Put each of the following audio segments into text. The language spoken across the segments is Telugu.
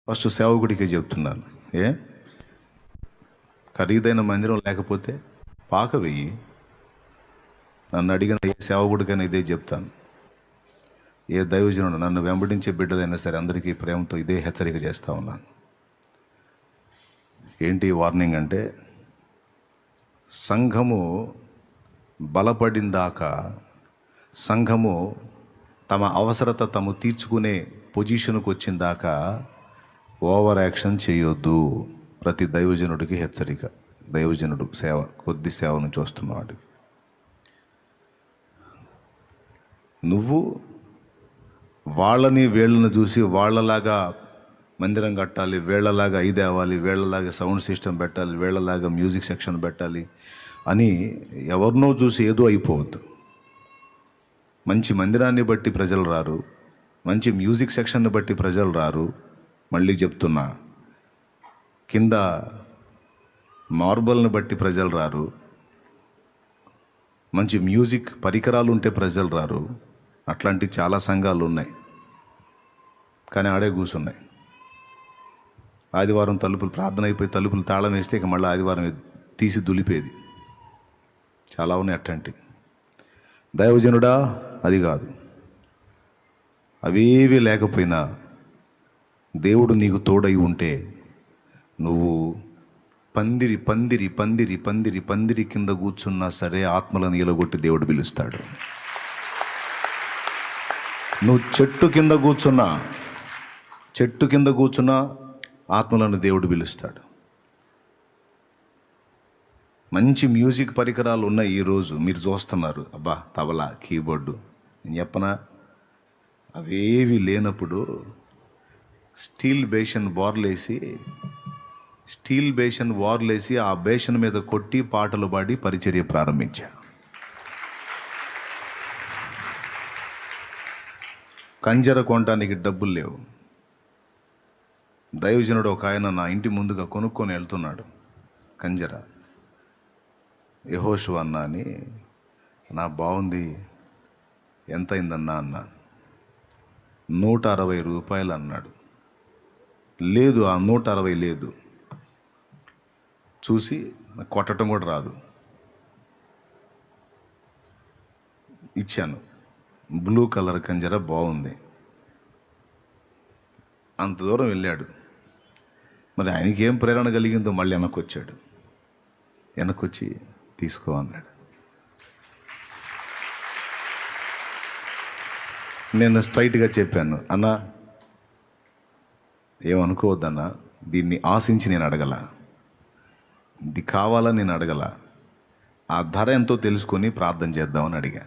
ఫస్ట్ సేవకుడికే చెప్తున్నాను. ఏ ఖరీదైన మందిరం లేకపోతే పాక వెయ్యి. నన్ను అడిగిన ఏ సేవకుడికైనా ఇదే చెప్తాను. ఏ దైవజనుడు నన్ను వెంబడించే బిడ్డలైనా సరే అందరికీ ప్రేమతో ఇదే హెచ్చరిక చేస్తూ ఉన్నాను. ఏంటి వార్నింగ్ అంటే, సంఘము బలపడిందాకా, సంఘము తమ అవసరత తాము తీర్చుకునే పొజిషన్కి వచ్చిందాకా ఓవర్ యాక్షన్ చేయొద్దు. ప్రతి దైవజనుడికి హెచ్చరిక. దైవజనుడు సేవ, కొద్ది సేవను చూస్తున్నవాడు. నువ్వు వాళ్ళని వీళ్ళని చూసి వాళ్ళలాగా మందిరం కట్టాలి, వీళ్ళలాగా ఇది అవ్వాలి, వీళ్ళలాగా సౌండ్ సిస్టమ్ పెట్టాలి, వీళ్ళలాగా మ్యూజిక్ సెక్షన్ పెట్టాలి అని ఎవరినో చూసి ఏదో అయిపోవద్దు. మంచి మందిరాన్ని బట్టి ప్రజలు రారు, మంచి మ్యూజిక్ సెక్షన్ని బట్టి ప్రజలు రారు. మళ్ళీ చెప్తున్నా, కింద మార్బల్ని బట్టి ప్రజలు రారు, మంచి మ్యూజిక్ పరికరాలు ఉంటే ప్రజలు రారు. అట్లాంటి చాలా సంఘాలు ఉన్నాయి, కానీ ఆడే కూర్చున్నాయి. ఆదివారం తలుపులు ప్రార్థన అయిపోయి తలుపులు తాళం వేస్తే ఇక మళ్ళీ ఆదివారం తీసి దులిపేది చాలా ఉన్నాయి. అట్లాంటి దైవజనుడా, అది కాదు. అవేవి లేకపోయినా దేవుడు నీకు తోడై ఉంటే నువ్వు పందిరి పందిరి పందిరి పందిరి పందిరి కింద కూర్చున్నా సరే ఆత్మలను ఎలగొట్టి దేవుడు పిలుస్తాడు. నువ్వు చెట్టు కింద కూర్చున్నా ఆత్మలను దేవుడు పిలుస్తాడు. మంచి మ్యూజిక్ పరికరాలు ఉన్నాయి ఈరోజు, మీరు చూస్తున్నారు. అబ్బా, తబలా, కీబోర్డు. నేను చెప్పనా, అవేవి లేనప్పుడు స్టీల్ బేషన్ వార్లేసి ఆ బేషన్ మీద కొట్టి పాటలు పాడి పరిచర్య ప్రారంభించా. కంజర కొనడానికి డబ్బులు లేవు. దైవజనుడు ఒక ఆయన నా ఇంటి ముందుగా కొనుక్కొని వెళ్తున్నాడు కంజర. యెహోషువ అన్నా అని, నా బాగుంది, ఎంత అయిందన్నా అన్న. 160 రూపాయలు అన్నాడు. లేదు, ఆ 160 లేదు. చూసి కొట్టడం కూడా రాదు. ఇచ్చాను. బ్లూ కలర్ కంజర బాగుంది. అంత దూరం వెళ్ళాడు. మరి ఆయనకి ఏం ప్రేరణ కలిగిందో మళ్ళీ వెనక్కొచ్చి తీసుకో అన్నాడు. నేను స్ట్రైట్గా చెప్పాను, అన్నా ఏమనుకోవద్దన్నా, దీన్ని ఆశించి నేను అడగల, ఇది కావాలని నేను అడగల, ఆ ధర ఎంతో తెలుసుకొని ప్రార్థన చేద్దామని అడిగా.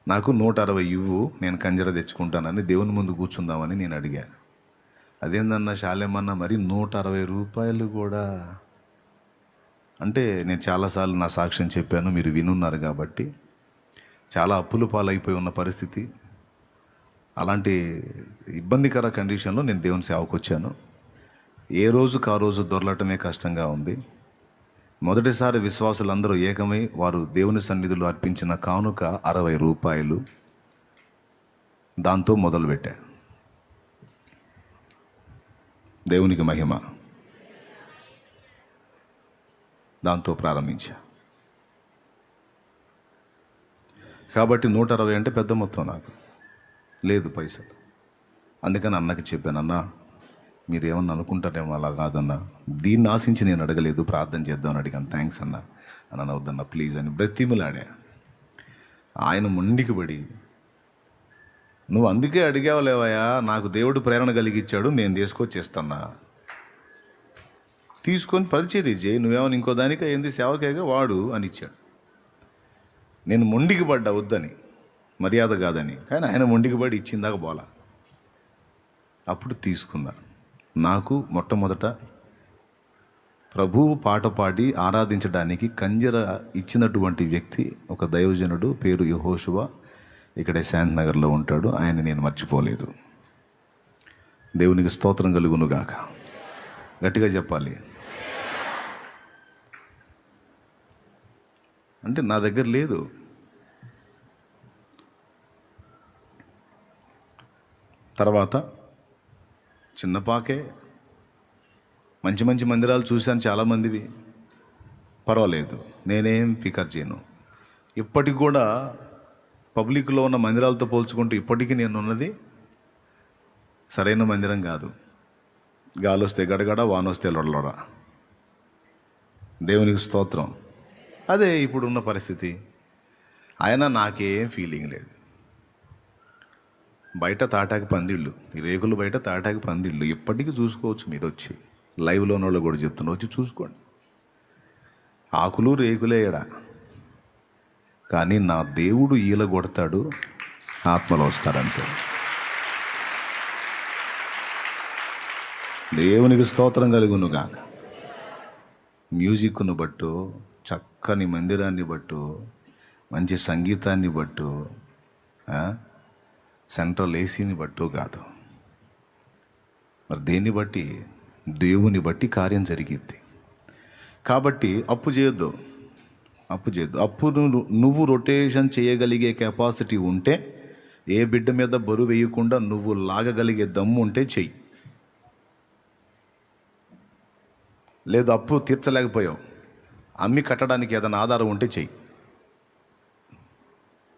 నాకు 160 ఇవ్వు, నేను కంజర తెచ్చుకుంటానని దేవుని ముందు కూర్చుందామని నేను అడిగా. అదేందన్నా శాలేమన్నా, మరి 160 రూపాయలు కూడా అంటే, నేను చాలాసార్లు నా సాక్ష్యం చెప్పాను, మీరు వినున్నారు కాబట్టి. చాలా అప్పుల పాలైపోయి ఉన్న పరిస్థితి, అలాంటి ఇబ్బందికర కండిషన్లో నేను దేవుని సేవకు వచ్చాను. ఏ రోజుకు ఆ రోజు దొరలటమే కష్టంగా ఉంది. మొదటిసారి విశ్వాసులందరూ ఏకమై వారు దేవుని సన్నిధిలో అర్పించిన కానుక 60 రూపాయలు. దాంతో మొదలుపెట్టా. దేవునికి మహిమ. దాంతో ప్రారంభించా. కాబట్టి 160 అంటే పెద్ద మొత్తం, నాకు లేదు పైసలు. అందుకని అన్నకి చెప్పాను, అన్నా మీరు ఏమన్నా అనుకుంటారేమో, అలా కాదన్నా, దీన్ని ఆశించి నేను అడగలేదు, ప్రార్థన చేద్దామని అడిగాను. థ్యాంక్స్ అన్న, అన్న వద్దన్నా ప్లీజ్ అని బ్రతిమలాడా. ఆయన మొండికి పడి, నువ్వు అందుకే అడిగావులేవయ్యా, నాకు దేవుడు ప్రేరణ కలిగించాడు, నేను తీసుకొచ్చేస్తున్నా, తీసుకొని పరిచర్య చేయి, నువ్వేమని ఇంకో దానిక ఏంది, సేవకేగా వాడు అని ఇచ్చాడు. నేను మొండికి పడ్డా, వద్దని, మర్యాద కాదని. కానీ ఆయన మొండికి పడి ఇచ్చిందాక పోలా. అప్పుడు తీసుకున్నా. నాకు మొట్టమొదట ప్రభువు పాట పాడి ఆరాధించడానికి కంజర ఇచ్చినటువంటి వ్యక్తి ఒక దైవజనుడు, పేరు యెహోషువ. ఇక్కడే శాంతి నగర్లో ఉంటాడు. ఆయన నేను మర్చిపోలేదు. దేవునికి స్తోత్రం కలుగునుగాక. గట్టిగా చెప్పాలి. అంటే నా దగ్గర లేదు. తర్వాత చిన్న పాకే. మంచి మంచి మందిరాలు చూశాను చాలామందివి, పర్వాలేదు, నేనేం ఫికర్ చేయను. ఇప్పటికి కూడా పబ్లిక్లో ఉన్న మందిరాలతో పోల్చుకుంటూ ఇప్పటికీ నేనున్నది సరైన మందిరం కాదు. గాలి వస్తే గడగడ, వాన వస్తే లొడలొడ. దేవునికి స్తోత్రం. అదే ఇప్పుడున్న పరిస్థితి. అయినా నాకేం ఫీలింగ్ లేదు. బయట తాటాకి పందిళ్ళు, ఈ రేకులు బయట తాటాకి పందిళ్ళు ఇప్పటికీ చూసుకోవచ్చు. మీరు వచ్చి లైవ్లో ఉన్న వాళ్ళు కూడా చెప్తున్నా, వచ్చి చూసుకోండి. ఆకులు రేకులే ఎడ, కానీ నా దేవుడు ఈల కొడతాడు, ఆత్మలో వస్తాడంతే. దేవునికి స్తోత్రం కలుగునుగా. మ్యూజిక్ను బట్టు, చక్కని మందిరాన్ని బట్టు, మంచి సంగీతాన్ని బట్టు, సెంట్రల్ ఏసీని బట్టు కాదు. మరి దేన్ని బట్టి? దేవుని బట్టి కార్యం జరిగిద్ది. కాబట్టి అప్పు చేయొద్దు. అప్పు నువ్వు రొటేషన్ చేయగలిగే కెపాసిటీ ఉంటే, ఏ బిడ్డ మీద బరువు వేయకుండా నువ్వు లాగగలిగే దమ్ము ఉంటే చెయ్యి. లేదు అప్పు తీర్చలేకపోయావు, అమ్మి కట్టడానికి ఏదైనా ఆధారం ఉంటే చెయ్యి.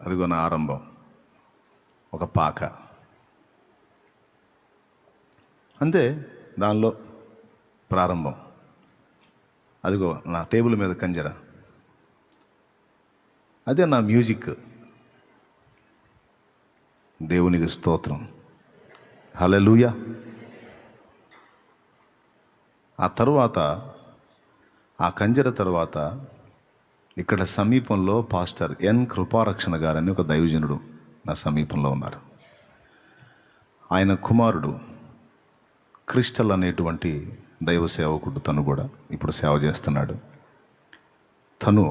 అదిగో నా ఆరంభం, ఒక పాక అంతే, దానిలో ప్రారంభం. అదిగో నా టేబుల్ మీద కంజర, అదే నా మ్యూజిక్. దేవునికి స్తోత్రం, హల్లెలూయా. ఆ తర్వాత ఆ కంజర తర్వాత ఇక్కడ సమీపంలో పాస్టర్ ఎన్ కృపారక్షణ గారని ఒక దైవజనుడు నా సమీపంలో ఉన్నారు. ఆయన కుమారుడు క్రిస్టల్ అనేటువంటి దైవ సేవకుడు, తను కూడా ఇప్పుడు సేవ చేస్తున్నాడు. తను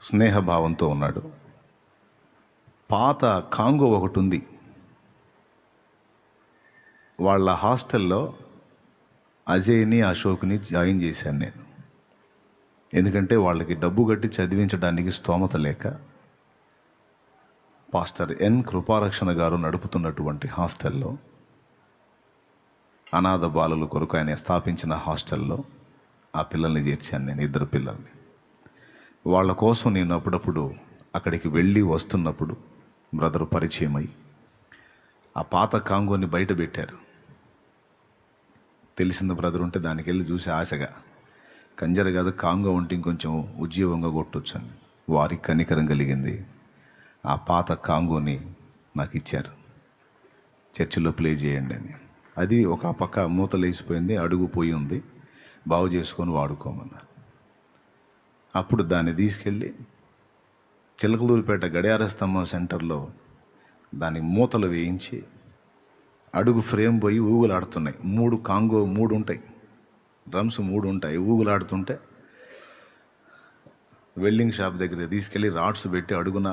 స్నేహభావంతో ఉన్నాడు. పాత కాంగో ఒకటి ఉంది, వాళ్ళ హాస్టల్లో అజయ్ని అశోక్ని జాయిన్ చేశాను నేను. ఎందుకంటే వాళ్ళకి డబ్బు కట్టి చదివించడానికి స్తోమత లేక పాస్టర్ ఎన్ కృపారక్షణ గారు నడుపుతున్నటువంటి హాస్టల్లో, అనాథ బాలుల కొరకు ఆయన స్థాపించిన హాస్టల్లో ఆ పిల్లల్ని చేర్చాను నేను, 2 పిల్లల్ని. వాళ్ళ కోసం నేను అప్పుడప్పుడు అక్కడికి వెళ్ళి వస్తున్నప్పుడు బ్రదర్ పరిచయం అయ్యి ఆ పాత కాంగోని బయట పెట్టారు. తెలిసిన బ్రదర్ ఉంటే దానికి వెళ్ళి చూసి ఆశగా, కంజర కాదు కాంగో ఉంటే ఇంకొంచెం ఉజ్జీవంగా కొట్టొచ్చని వారికి కనికరం కలిగింది. ఆ పాత కాంగోని నాకు ఇచ్చారు, చర్చిలో ప్లే చేయండి అని. అది ఒక పక్క మూతలు వేసిపోయింది, అడుగు పోయి ఉంది, బాగు చేసుకొని వాడుకోమన్నారు. అప్పుడు దాన్ని తీసుకెళ్ళి చిలకలూరిపేట గడియార స్తంభం సెంటర్లో దాని మూతలు వేయించి, అడుగు ఫ్రేమ్ పోయి ఊగులాడుతున్నాయి. 3 కాంగో 3 ఉంటాయి, డ్రమ్స్ 3 ఉంటాయి, ఊగులాడుతుంటే వెల్డింగ్ షాప్ దగ్గర తీసుకెళ్ళి రాడ్స్ పెట్టి అడుగున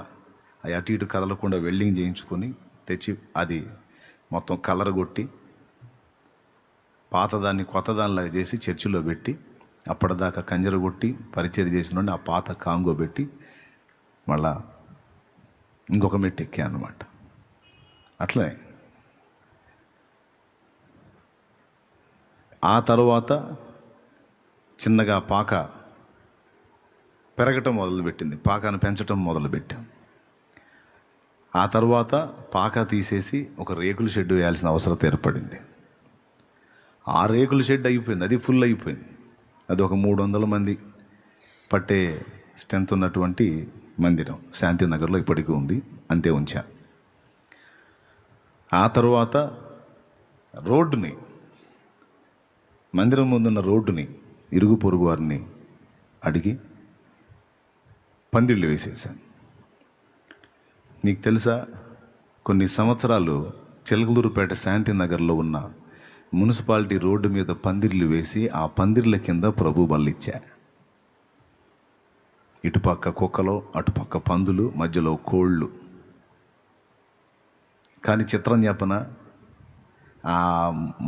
అవి అటు ఇటు కదలకుండా వెల్డింగ్ చేయించుకొని తెచ్చి అది మొత్తం కలర్ కొట్టి పాతదాన్ని కొత్తదానిలాగా చేసి చర్చిలో పెట్టి, అప్పటిదాకా కంజర కొట్టి పరిచయం చేసిన ఆ పాత కాంగో పెట్టి మళ్ళా ఇంకొక మెట్టు ఎక్కా అన్నమాట. అట్లనే ఆ తర్వాత చిన్నగా పాక పెరగటం మొదలుపెట్టింది, పాకను పెంచటం మొదలుపెట్టాం. ఆ తర్వాత పాక తీసేసి ఒక రేకుల షెడ్ వేయాల్సిన అవసరం ఏర్పడింది. ఆ రేకుల షెడ్ అయిపోయింది, అది ఫుల్ అయిపోయింది. అది ఒక 300 మంది పట్టే స్ట్రెంత్ ఉన్నటువంటి మందిరం శాంతినగర్లో ఇప్పటికీ ఉంది, అంతే ఉంచా. ఆ తర్వాత రోడ్డుని, మందిరం ముందున్న రోడ్డుని ఇరుగు పొరుగు వారిని అడిగి పందిళ్ళు వేసేసాను. మీకు తెలుసా, కొన్ని సంవత్సరాలు చిలకలూరుపేట శాంతినగర్లో ఉన్న మున్సిపాలిటీ రోడ్డు మీద పందిర్లు వేసి ఆ పందిర్ల కింద ప్రభు బల్లిచ్చా. ఇటుపక్క కుక్కలు, అటుపక్క పందులు, మధ్యలో కోళ్ళు. కానీ చిత్రం చెప్పన, ఆ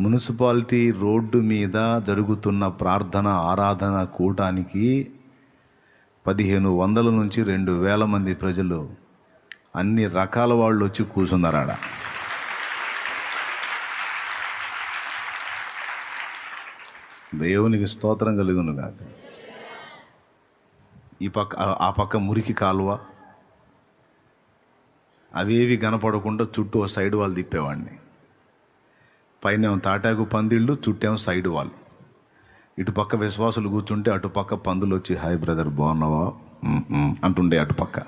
మున్సిపాలిటీ రోడ్డు మీద జరుగుతున్న ప్రార్థన ఆరాధన కూటానికి 1500 నుంచి 2000 మంది ప్రజలు, అన్ని రకాల వాళ్ళు వచ్చి కూర్చున్నారు ఆడ. దేవునికి స్తోత్రం కలుగును కాక. ఈ పక్క ఆ పక్క మురికి కాలువ, అవేవి కనపడకుండా చుట్టూ ఓ సైడ్ వాల్ తిప్పేవాడిని. పైన తాటాకు పందిళ్ళు, చుట్టేమో సైడ్ వాల్. ఇటు పక్క విశ్వాసులు కూర్చుంటే అటుపక్క పందులు వచ్చి హాయ్ బ్రదర్ బాగున్నావా అంటుండే అటుపక్క.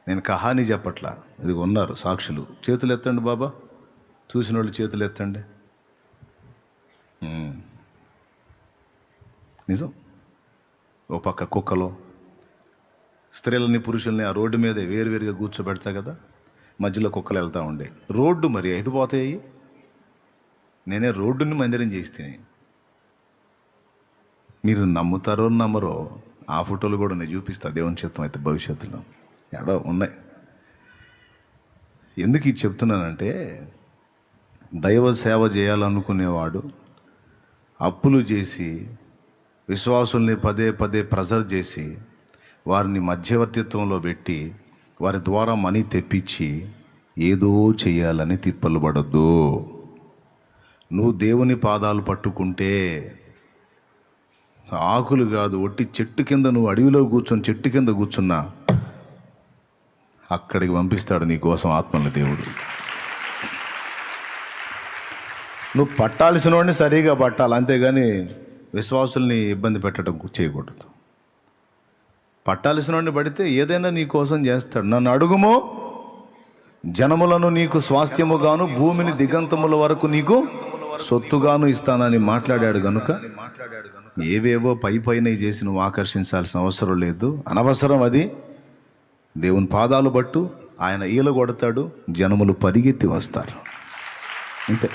నేను కహానీ చెప్పట్లా, ఇది ఉన్నారు సాక్షులు. చేతులు ఎత్తండి బాబా, చూసిన వాళ్ళు చేతులు ఎత్తండి. నిజం. ఓ పక్క కుక్కలో స్త్రీలని పురుషుల్ని ఆ రోడ్డు మీద వేరువేరుగా కూర్చోబెడతా కదా, మధ్యలో కుక్కలు వెళ్తూ ఉండే. రోడ్డు మరి ఎటు పోతాయి? నేనే రోడ్డుని మందిరం చేస్తే. మీరు నమ్ముతారో నమ్మరో, ఆ ఫోటోలు కూడా నేను చూపిస్తా దేవుని చిత్తం అయితే భవిష్యత్తులో ఎడో ఉన్నాయి. ఎందుకు ఇది చెప్తున్నానంటే, దైవ సేవ చేయాలనుకునేవాడు అప్పులు చేసి విశ్వాసుల్ని పదే పదే ప్రెజర్ చేసి వారిని మధ్యవర్తిత్వంలో పెట్టి వారి ద్వారా మనీ తెప్పించి ఏదో చేయాలని తిప్పలు పడద్దు. నువ్వు దేవుని పాదాలు పట్టుకుంటే ఆకులు కాదు, ఒట్టి చెట్టు కింద, నువ్వు అడవిలో కూర్చొని చెట్టు కింద కూర్చున్నా అక్కడికి పంపిస్తాడు నీ కోసం ఆత్మని దేవుడు. నువ్వు పట్టాల్సిన వాడిని సరిగా పట్టాలి, అంతేగాని విశ్వాసుల్ని ఇబ్బంది పెట్టడం చేయకూడదు. పట్టాల్సిన వాడిని పడితే ఏదైనా నీ కోసం చేస్తాడు. నన్ను అడుగుమో, జనములను నీకు స్వాస్థ్యముగాను భూమిని దిగంతముల వరకు నీకు సొత్తుగాను ఇస్తానని మాట్లాడాడు గనుక ఏవేవో పైన చేసి నువ్వు ఆకర్షించాల్సిన అవసరం లేదు, అనవసరం అది. దేవుని పాదాలు పట్టు, ఆయన ఈల కొడతాడు, జనములు పరిగెత్తి వస్తారు, అంతే.